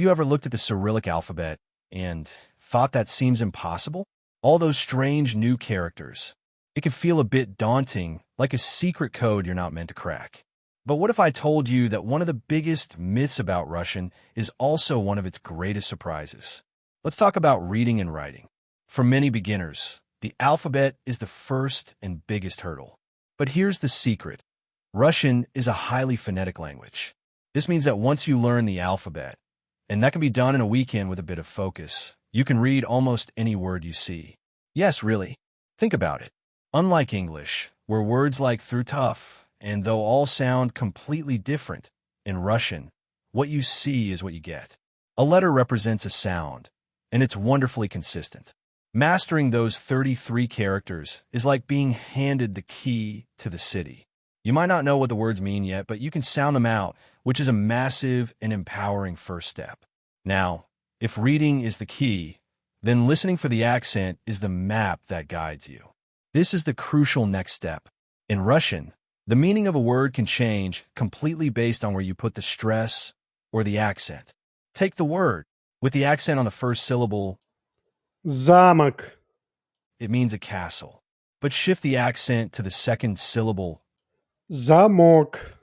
you ever looked at the Cyrillic alphabet and thought that seems impossible? All those strange new characters. It can feel a bit daunting, like a secret code you're not meant to crack. But what if I told you that one of the biggest myths about Russian is also one of its greatest surprises? Let's talk about reading and writing. For many beginners, the alphabet is the first and biggest hurdle. But here's the secret. Russian is a highly phonetic language. This means that once you learn the alphabet, and that can be done in a weekend with a bit of focus, you can read almost any word you see. Yes, really. Think about it. Unlike English, where words like through tough, and though all sound completely different, in Russian, what you see is what you get. A letter represents a sound, and it's wonderfully consistent. Mastering those 33 characters is like being handed the key to the city. You might not know what the words mean yet, but you can sound them out, which is a massive and empowering first step. Now, if reading is the key, then listening for the accent is the map that guides you. This is the crucial next step. In Russian, the meaning of a word can change completely based on where you put the stress or the accent. Take the word. With the accent on the first syllable, Замок. it means a castle. But shift the accent to the second syllable, Замок.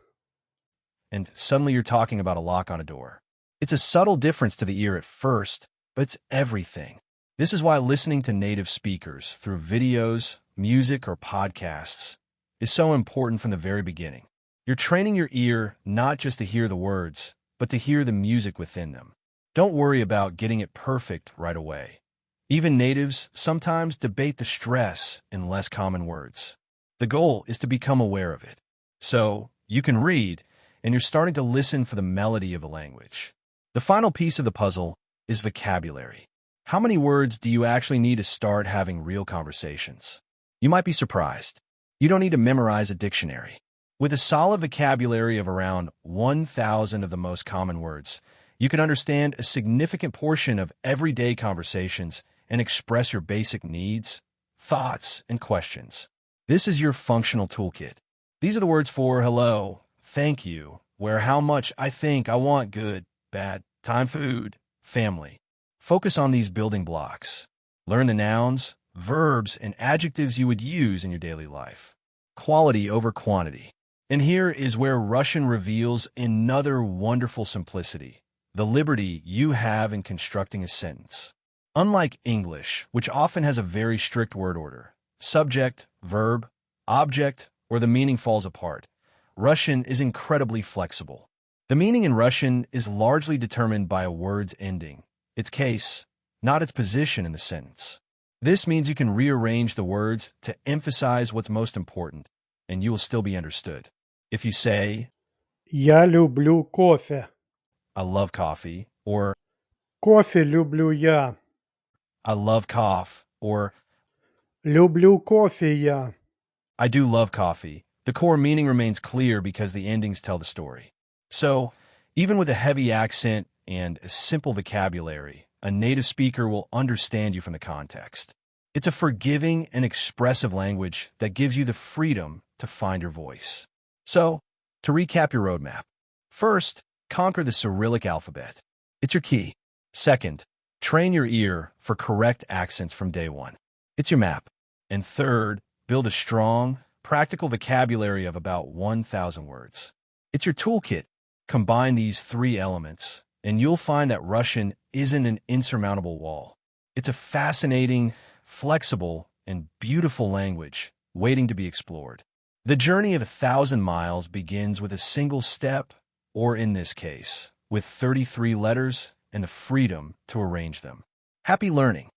and suddenly you're talking about a lock on a door. It's a subtle difference to the ear at first, but it's everything. This is why listening to native speakers through videos, music, or podcasts is so important from the very beginning. You're training your ear not just to hear the words, but to hear the music within them. Don't worry about getting it perfect right away. Even natives sometimes debate the stress in less common words. The goal is to become aware of it. So you can read, and you're starting to listen for the melody of the language. The final piece of the puzzle is vocabulary. How many words do you actually need to start having real conversations? You might be surprised. You don't need to memorize a dictionary. With a solid vocabulary of around 1,000 of the most common words, you can understand a significant portion of everyday conversations and express your basic needs, thoughts, and questions. This is your functional toolkit. These are the words for hello, thank you, where, how much, I think, I want, good, bad, time, food, family. Focus on these building blocks. Learn the nouns, verbs, and adjectives you would use in your daily life. Quality over quantity. And here is where Russian reveals another wonderful simplicity, the liberty you have in constructing a sentence. Unlike English, which often has a very strict word order, subject, verb, object, or the meaning falls apart, Russian is incredibly flexible. The meaning in Russian is largely determined by a word's ending, its case, not its position in the sentence. This means you can rearrange the words to emphasize what's most important, and you will still be understood. If you say, Я люблю кофе. I love coffee, or Кофе люблю я. I love cough, or Люблю кофе я. I do love coffee, the core meaning remains clear because the endings tell the story. So, even with a heavy accent and a simple vocabulary, a native speaker will understand you from the context. It's a forgiving and expressive language that gives you the freedom to find your voice. So, to recap your roadmap. First, conquer the Cyrillic alphabet. It's your key. Second, train your ear for correct accents from day one. It's your map. And third, build a strong, practical vocabulary of about 1,000 words. It's your toolkit. Combine these three elements, and you'll find that Russian isn't an insurmountable wall. It's a fascinating, flexible, and beautiful language waiting to be explored. The journey of 1,000 miles begins with a single step, or in this case, with 33 letters and the freedom to arrange them. Happy learning!